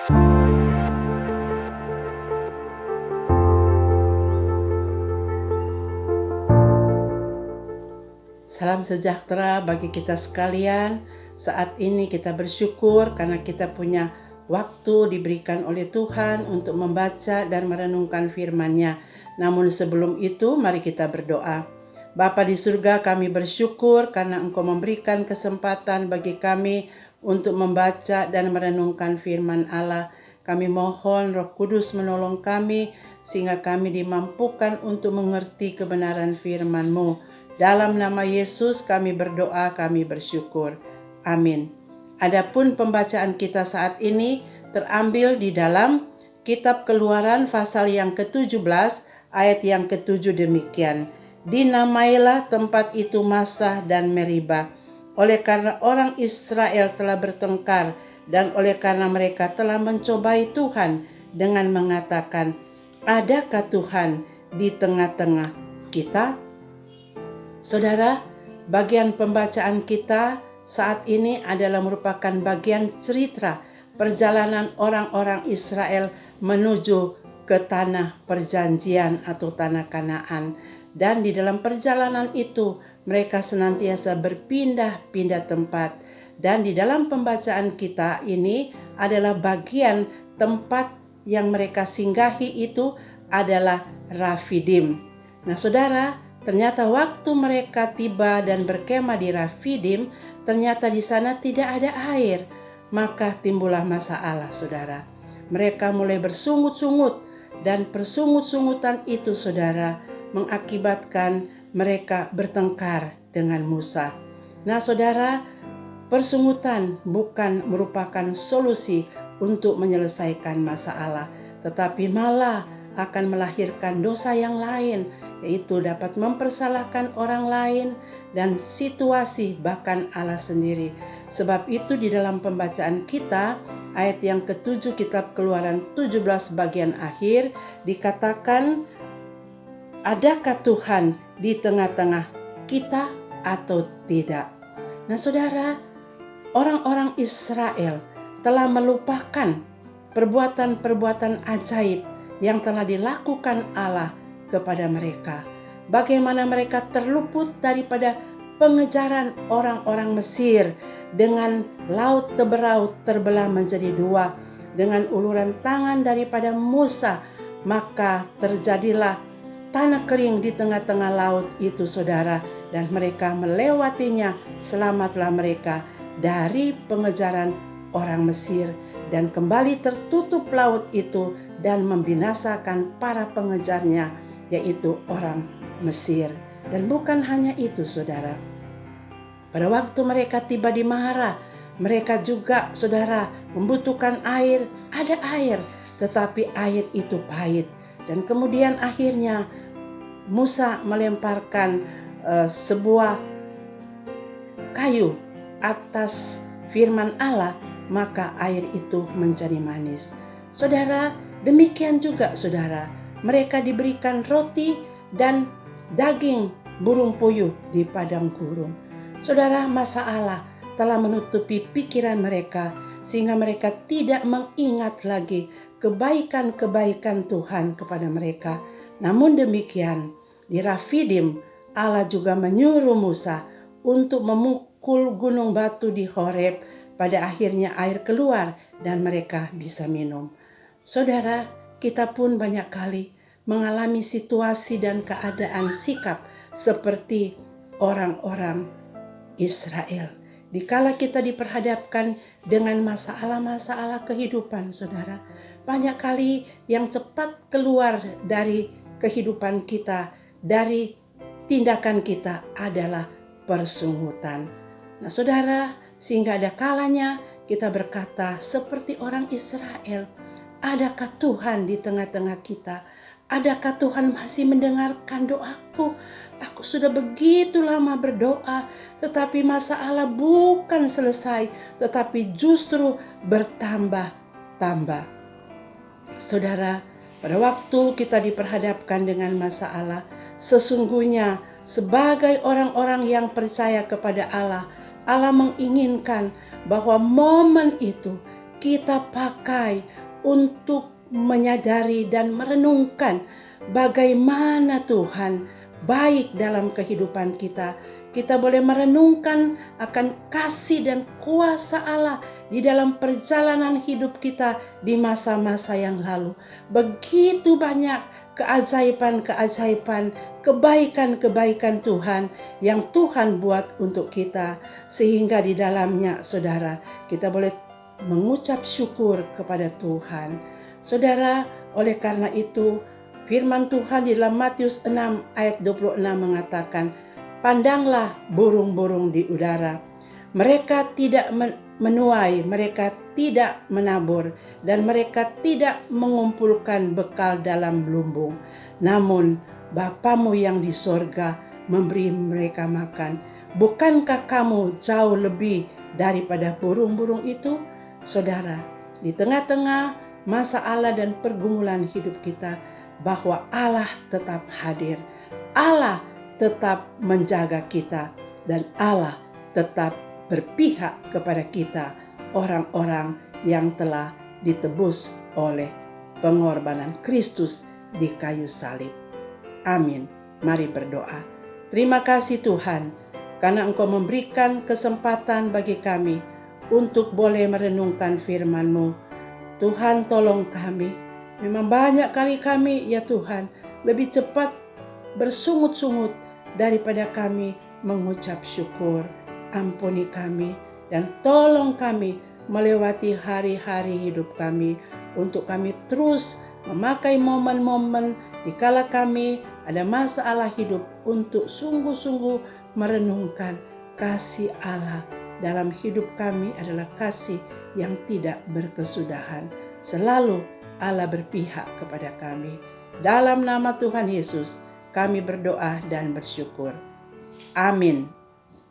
Salam sejahtera bagi kita sekalian. Saat ini kita bersyukur karena kita punya waktu diberikan oleh Tuhan untuk membaca dan merenungkan firman-Nya. Namun sebelum itu, mari kita berdoa. Bapa di surga, kami bersyukur karena Engkau memberikan kesempatan bagi kami untuk membaca dan merenungkan firman Allah. Kami mohon Roh Kudus menolong kami sehingga kami dimampukan untuk mengerti kebenaran firman-Mu. Dalam nama Yesus kami berdoa, kami bersyukur. Amin. Adapun pembacaan kita saat ini terambil di dalam Kitab Keluaran pasal yang ke-17 ayat yang ke-7 demikian. Dinamailah tempat itu Masah dan Meribah, oleh karena orang Israel telah bertengkar dan oleh karena mereka telah mencobai Tuhan dengan mengatakan, adakah Tuhan di tengah-tengah kita? Saudara, bagian pembacaan kita saat ini adalah merupakan bagian cerita perjalanan orang-orang Israel menuju ke tanah perjanjian atau tanah Kanaan. Dan di dalam perjalanan itu mereka senantiasa berpindah-pindah tempat. Dan di dalam pembacaan kita ini adalah bagian tempat yang mereka singgahi itu adalah Rafidim. Nah saudara, ternyata waktu mereka tiba dan berkemah di Rafidim, ternyata di sana tidak ada air. Maka timbullah masalah, saudara. Mereka mulai bersungut-sungut dan persungut-sungutan itu, saudara, mengakibatkan mereka bertengkar dengan Musa. Nah, saudara, persungutan bukan merupakan solusi untuk menyelesaikan masalah, tetapi malah akan melahirkan dosa yang lain, yaitu dapat mempersalahkan orang lain dan situasi bahkan Allah sendiri. Sebab itu di dalam pembacaan kita ayat yang ke-7 kitab Keluaran 17 bagian akhir dikatakan, adakah Tuhan di tengah-tengah kita atau tidak? Nah saudara, orang-orang Israel telah melupakan perbuatan-perbuatan ajaib yang telah dilakukan Allah kepada mereka. Bagaimana mereka terluput daripada pengejaran orang-orang Mesir dengan laut Teberau terbelah menjadi dua dengan uluran tangan daripada Musa, maka terjadilah tanah kering di tengah-tengah laut itu, saudara, dan mereka melewatinya. Selamatlah mereka dari pengejaran orang Mesir, dan kembali tertutup laut itu dan membinasakan para pengejarnya, yaitu orang Mesir. Dan bukan hanya itu, saudara. Pada waktu mereka tiba di Mara, mereka juga, saudara, membutuhkan air. Ada air, tetapi air itu pahit. Dan kemudian akhirnya Musa melemparkan sebuah kayu atas firman Allah, maka air itu menjadi manis. Saudara, demikian juga, saudara, mereka diberikan roti dan daging burung puyuh di padang gurun. Saudara, masalah telah menutupi pikiran mereka sehingga mereka tidak mengingat lagi kebaikan-kebaikan Tuhan kepada mereka. Namun demikian, di Rafidim Allah juga menyuruh Musa untuk memukul gunung batu di Horeb. Pada akhirnya air keluar dan mereka bisa minum. Saudara, kita pun banyak kali mengalami situasi dan keadaan sikap seperti orang-orang Israel. Dikala kita diperhadapkan dengan masalah-masalah kehidupan, saudara, banyak kali yang cepat keluar dari kehidupan kita, dari tindakan kita adalah persungutan. Nah saudara, sehingga ada kalanya kita berkata seperti orang Israel, adakah Tuhan di tengah-tengah kita? Adakah Tuhan masih mendengarkan doaku? Aku sudah begitu lama berdoa, tetapi masalah bukan selesai, tetapi justru bertambah-tambah. Saudara, pada waktu kita diperhadapkan dengan masalah, sesungguhnya sebagai orang-orang yang percaya kepada Allah, Allah menginginkan bahwa momen itu kita pakai untuk menyadari dan merenungkan bagaimana Tuhan baik dalam kehidupan kita. Kita boleh merenungkan akan kasih dan kuasa Allah di dalam perjalanan hidup kita di masa-masa yang lalu. Begitu banyak keajaiban-keajaiban, kebaikan-kebaikan Tuhan yang Tuhan buat untuk kita, sehingga di dalamnya, saudara, kita boleh mengucap syukur kepada Tuhan. Saudara, oleh karena itu firman Tuhan di dalam Matius 6 ayat 26 mengatakan, pandanglah burung-burung di udara. Mereka tidak menuai, mereka tidak menabur, dan mereka tidak mengumpulkan bekal dalam lumbung. Namun Bapamu yang di sorga memberi mereka makan. Bukankah kamu jauh lebih daripada burung-burung itu? Saudara, di tengah-tengah masalah dan pergumulan hidup kita, bahwa Allah tetap hadir. Allah tetap menjaga kita, dan Allah tetap berpihak kepada kita, orang-orang yang telah ditebus oleh pengorbanan Kristus di kayu salib. Amin. Mari berdoa. Terima kasih Tuhan, karena Engkau memberikan kesempatan bagi kami untuk boleh merenungkan firman-Mu. Tuhan, tolong kami. Memang banyak kali kami, ya Tuhan, lebih cepat bersungut-sungut daripada kami mengucap syukur. Ampuni kami dan tolong kami melewati hari-hari hidup kami, untuk kami terus memakai momen-momen dikala kami ada masalah hidup untuk sungguh-sungguh merenungkan kasih Allah dalam hidup kami adalah kasih yang tidak berkesudahan. Selalu Allah berpihak kepada kami. Dalam nama Tuhan Yesus kami berdoa dan bersyukur. Amin.